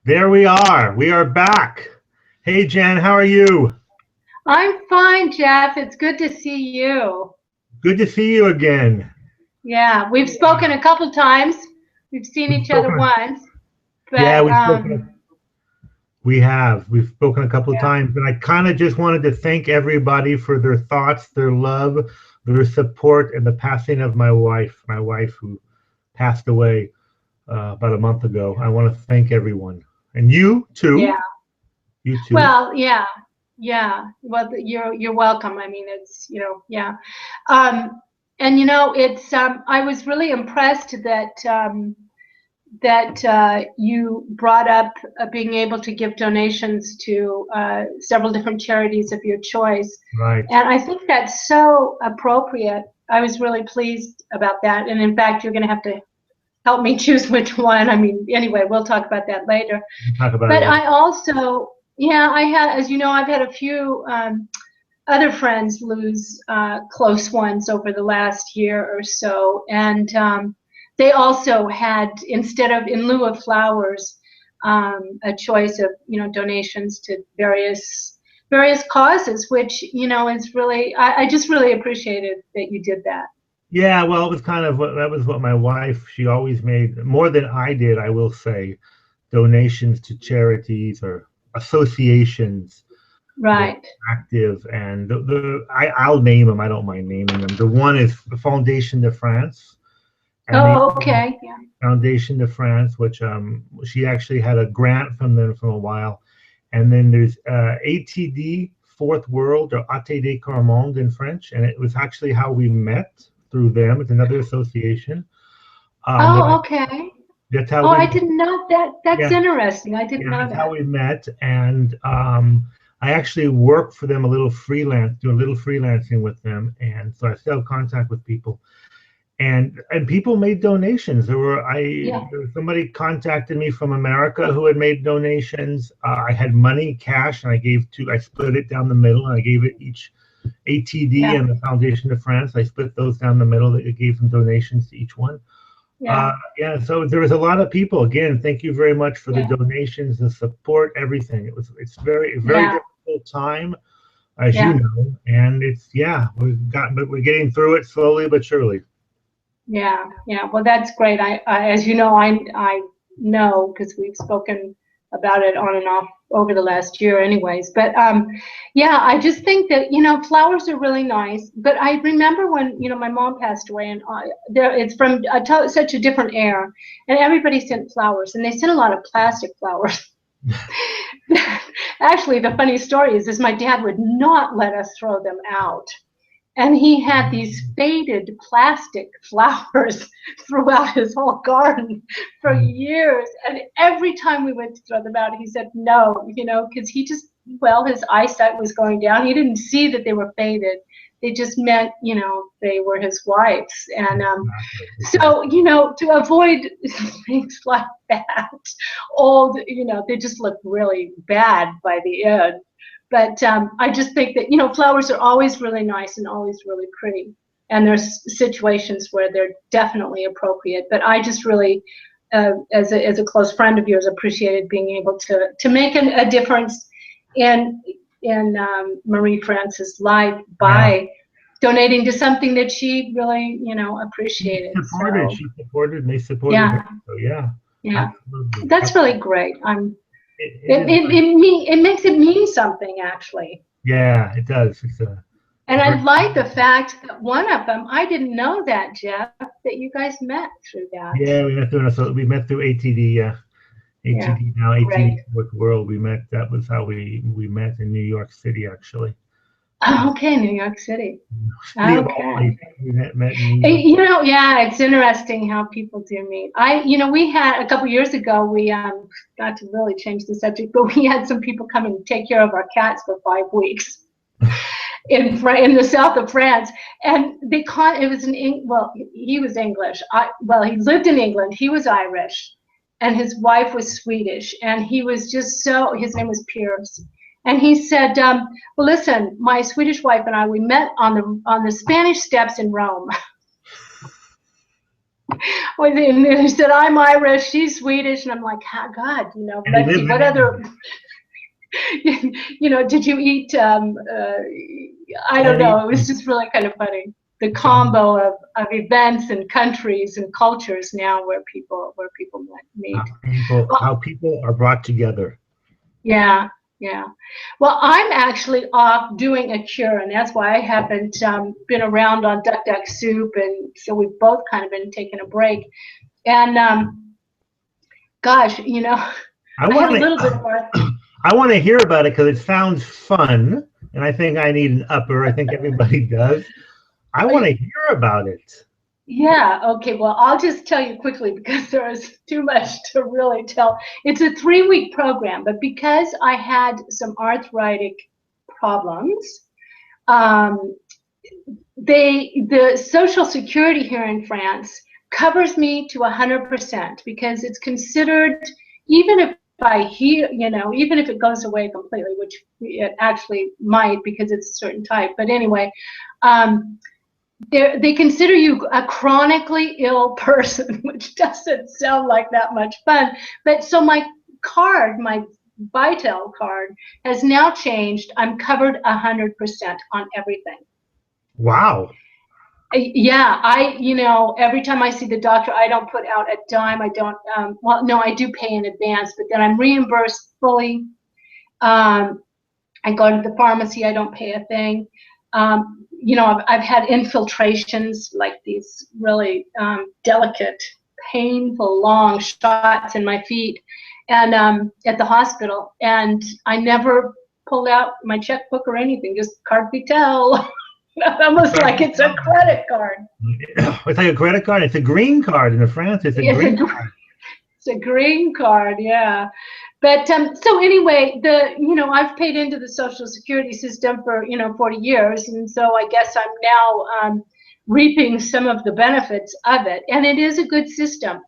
There we are. We are back. Hey, Jen, how are you? I'm fine, Jeff. It's good to see you. Good to see you again. Yeah, we've spoken a couple times. We've seen We've each other spoken. once, Yeah, but we've spoken. We have. We've spoken a couple of yeah. times, and I kind of just wanted to thank everybody for their thoughts, their love, their support, and the passing of my wife who passed away about a month ago. I want to thank everyone, and you too. Yeah. You too. Well, yeah. Yeah. Well, you're welcome. I mean, it's, yeah. Um, and it's I was really impressed that you brought up being able to give donations to several different charities of your choice. Right. And I think that's so appropriate. I was really pleased about that. And in fact, you're going to have to help me choose which one. I mean, anyway, we'll talk about that later. We'll talk about it But later. I also, yeah, I had, as you know, I've had a few other friends lose close ones over the last year or so. And they also had, instead of, in lieu of flowers, a choice of, donations to various causes, which, is really, I just really appreciated that you did that. Yeah, well, it was kind of what that was what my wife, she always made more than I did, I will say, donations to charities or associations that Right. are active. And I'll name them, I don't mind naming them. The one is the Foundation de France, and the Oh, okay. Yeah. Foundation de France, which she actually had a grant from them for a while. And then there's ATD, Fourth World, or ATD Carmonde in French, and it was actually how we met through them. It's another association. That Oh, okay. that's how Oh, we I met. didn't know that. That's Yeah, interesting. I didn't yeah, know that's how that. we met. And I actually worked for them a little freelance, do a little freelancing with them, and so I still have contact with people. And people made donations. Yeah. There was somebody contacted me from America who had made donations. I had money, cash, and I split it down the middle, and I gave it each ATD Yeah. and the Foundation de France. I split those down the middle. I gave them donations to each one. Yeah. Yeah, so there was a lot of people. Again, thank you very much for the Yeah. donations, the support, everything. It's very Yeah. difficult time, as you Yeah. know, and but we're getting through it slowly but surely. Yeah. Yeah. Well, that's great. As you know, I know because we've spoken about it on and off over the last year, anyways. But yeah, I just think that flowers are really nice. But I remember when my mom passed away, and it's from such a different era, and everybody sent flowers, and they sent a lot of plastic flowers. Actually, the funny story is my dad would not let us throw them out. And he had these faded plastic flowers throughout his whole garden for years. And every time we went to throw them out, he said no, because his eyesight was going down. He didn't see that they were faded. They just meant, they were his wife's. And Exactly. so, to avoid things like that, they just look really bad by the end. But I just think that, flowers are always really nice and always really pretty. And there's situations where they're definitely appropriate. But I just really, as a close friend of yours, appreciated being able to make a difference in Marie France's life Yeah. by donating to something that she really, appreciated. So She supported, and they supported her. yeah, So yeah, yeah, absolutely. that's really great. It It is it nice. it, mean, it makes it mean something actually. Yeah, it does. It's a And I very, like the fact that one of them, I didn't know that, Jeff, that you guys met through that. yeah, we met through ATD, Yeah, ATD now, great. ATD Fourth World. We met, that was how we met in New York City, actually. Uh, Oh, okay, New York City. City of all Okay. places. We met in New Hey, York. yeah, it's interesting how people do meet. We had a couple years ago, we not to really change the subject, but we had some people come and take care of our cats for 5 weeks in the south of France, and it was well, he was English. He lived in England. He was Irish, and his wife was Swedish, and he was just so. His name was Pierce, and he said, "Well, listen, my Swedish wife and I we met on the Spanish Steps in Rome." And they said, I'm Irish, she's Swedish. And I'm like, God, let's see, what other, did you eat, I don't know. It was just really kind of funny. The combo of events and countries and cultures now where people meet. How people are brought together. Yeah. Well, I'm actually off doing a cure, and that's why I haven't been around on Duck Duck Soup, and so we've both kind of been taking a break. And gosh, I have a little bit more. I want to hear about it because it sounds fun, and I think I need an upper. I think everybody does. I want to hear about it. Yeah, okay, well, I'll just tell you quickly because there is too much to really tell. It's a 3-week program, but because I had some arthritic problems, the Social Security here in France covers me to 100% because it's considered, even if I heal, even if it goes away completely, which it actually might because it's a certain type, but anyway, they consider you a chronically ill person, which doesn't sound like that much fun. But so my card, my Vital card, has now changed. I'm covered 100% on everything. Wow. Yeah, every time I see the doctor, I don't put out a dime. I don't, well, no, I do pay in advance, but then I'm reimbursed fully. I go to the pharmacy, I don't pay a thing. I've had infiltrations, like these really delicate, painful, long shots in my feet, and at the hospital, and I never pulled out my checkbook or anything, just carte vitale. Almost like it's a credit card. It's like a credit card. It's a green card in France. It's a green card. It's a green card, yeah. But so anyway, I've paid into the Social Security system for 40 years, and so I guess I'm now reaping some of the benefits of it. And it is a good system.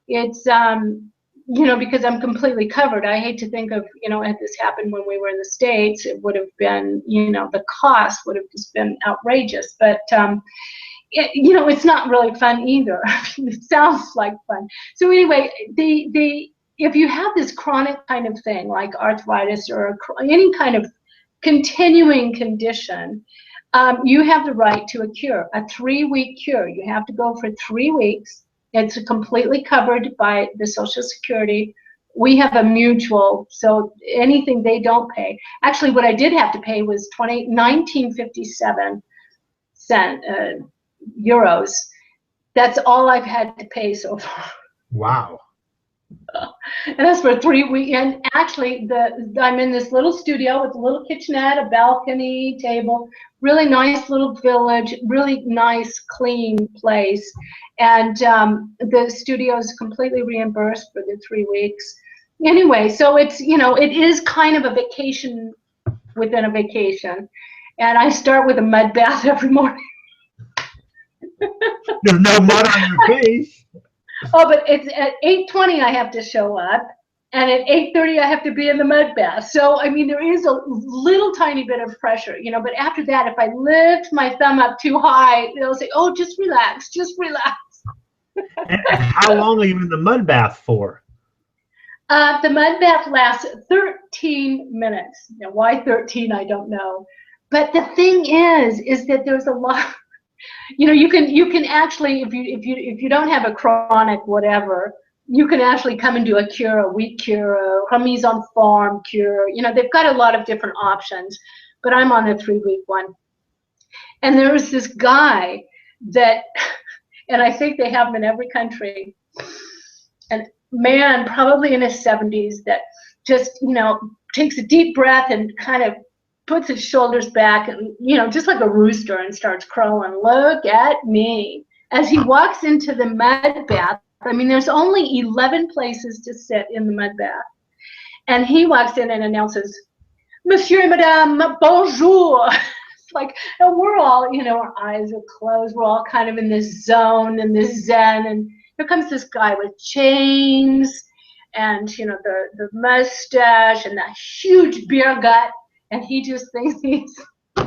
It's because I'm completely covered. I hate to think of had this happened when we were in the States, it would have been the cost would have just been outrageous. But it's not really fun either. It sounds like fun. So anyway, if you have this chronic kind of thing like arthritis or any kind of continuing condition, you have the right to a cure, a 3-week cure. You have to go for 3 weeks. It's completely covered by the Social Security. We have a mutual, so anything they don't pay. Actually, what I did have to pay was 1957 euros. That's all I've had to pay so far. Wow. And that's for 3 weeks. And actually, I'm in this little studio with a little kitchenette, a balcony, table, really nice little village, really nice, clean place. And the studio is completely reimbursed for the 3 weeks. Anyway, so it's, it is kind of a vacation within a vacation. And I start with a mud bath every morning. There's no mud on your face. Oh, but it's at 8:20 I have to show up, and at 8:30 I have to be in the mud bath. So, I mean, there is a little tiny bit of pressure, but after that, if I lift my thumb up too high, they'll say, oh, just relax, just relax. And how long are you in the mud bath for? The mud bath lasts 13 minutes. Now, why 13, I don't know. But the thing is that there's a lot. You can actually, if you don't have a chronic whatever, you can actually come and do a cure, a week cure, a remise en forme cure. They've got a lot of different options, but I'm on the 3-week one. And there was this guy that, and I think they have them in every country, and man, probably in his 70s, that just takes a deep breath and kind of puts his shoulders back and, just like a rooster, and starts crowing, look at me. As he walks into the mud bath, I mean, there's only 11 places to sit in the mud bath. And he walks in and announces, Monsieur, Madame, bonjour. It's like, and we're all, our eyes are closed. We're all kind of in this zone and this zen. And here comes this guy with chains and, the mustache and that huge beer gut. And he just thinks he's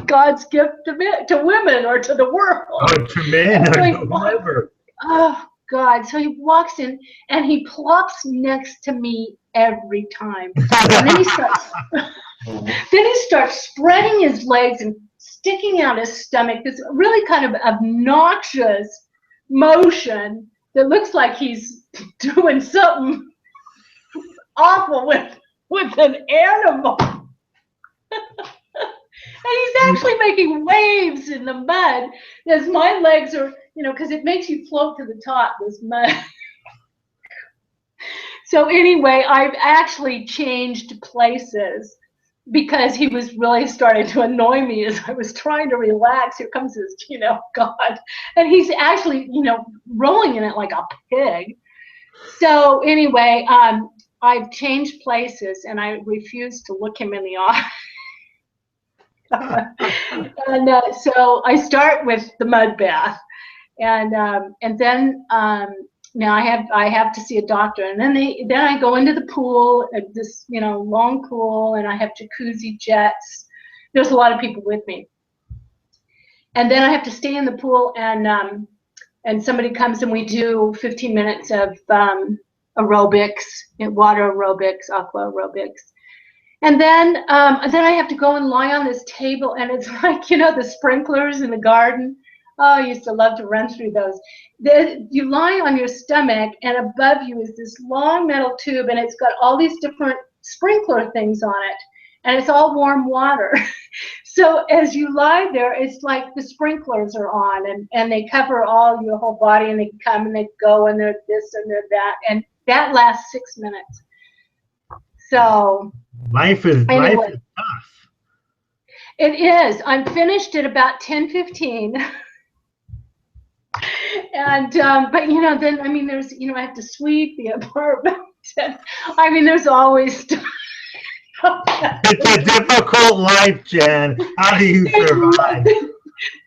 God's gift to women or to the world. Oh, to men, or whoever. Oh, God. So he walks in and he plops next to me every time. And then he starts spreading his legs and sticking out his stomach, this really kind of obnoxious motion that looks like he's doing something awful with an animal. And he's actually making waves in the mud as my legs are, because it makes you float to the top, this mud. So anyway, I've actually changed places because he was really starting to annoy me as I was trying to relax. Here comes this, God. And he's actually, rolling in it like a pig. So anyway, I've changed places and I refuse to look him in the eye. And so I start with the mud bath, and then now I have to see a doctor, and then I go into the pool, this long pool, and I have jacuzzi jets. There's a lot of people with me, and then I have to stay in the pool, and somebody comes and we do 15 minutes of aerobics, water aerobics, aqua aerobics. And then I have to go and lie on this table, and it's like, the sprinklers in the garden. Oh, I used to love to run through those. You lie on your stomach, and above you is this long metal tube, and it's got all these different sprinkler things on it, and it's all warm water. So as you lie there, it's like the sprinklers are on, and they cover all your whole body, and they come and they go, and they're this and they're that, and that lasts 6 minutes. So life is tough. It is. I'm finished at about 10:15. And but then there's I have to sweep the apartment. There's always stuff. It's a difficult life, Jan. How do you survive?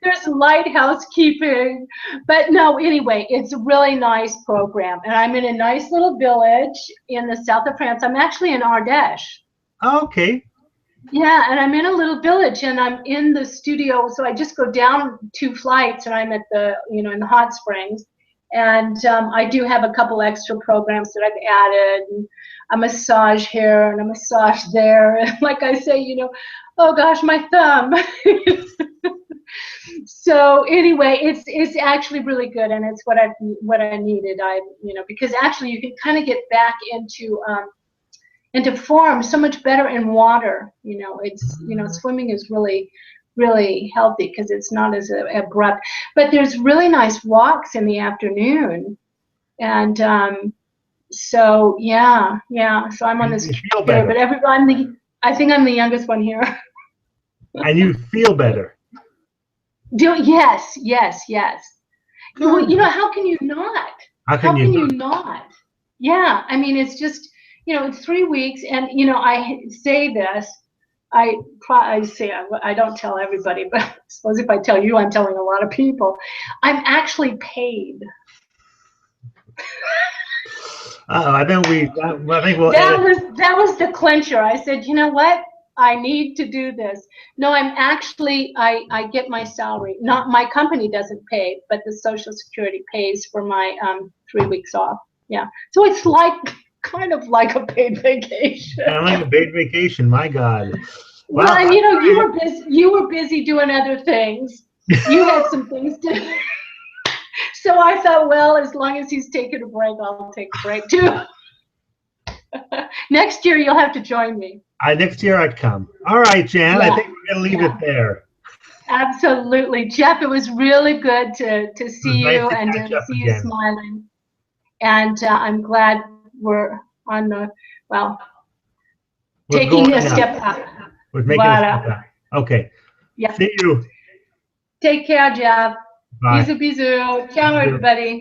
There's light housekeeping, but no, anyway, it's a really nice program, and I'm in a nice little village in the south of France. I'm actually in Ardèche. Okay. Yeah, and I'm in a little village, and I'm in the studio, so I just go down 2 flights, and I'm at the, in the hot springs, and I do have a couple extra programs that I've added, and a massage here and a massage there, and like I say, oh gosh, my thumb. So anyway, it's actually really good, and it's what I needed. Because actually you can kind of get back into form so much better in water. It's swimming is really, really healthy because it's not as abrupt. But there's really nice walks in the afternoon, and so yeah. So I'm on this here, but I think I'm the youngest one here. And you feel better. Yes. Well, how can you not? How can you not? Yeah, it's just, it's 3 weeks, and I say this, I don't tell everybody, but I suppose if I tell you, I'm telling a lot of people. I'm actually paid. I think we'll. That was the clincher. I said, you know what? I need to do this. No, I'm actually, I get my salary. Not my company doesn't pay, but the Social Security pays for my 3 weeks off. Yeah, so it's kind of like a paid vacation. I like a paid vacation. My God. Wow. Well, and you were busy doing other things. You had some things to do. So I thought, well, as long as he's taking a break, I'll take a break too. Next year, you'll have to join me. Next year, I'd come. All right, Jan, yeah. I think we're going to leave it there. Absolutely. Jeff, it was really good to see you and to see you smiling. And I'm glad we're on the, taking a step up. We're making a step up. Okay. Yeah. See you. Take care, Jeff. Bye. Bisous, bisous. Ciao, everybody.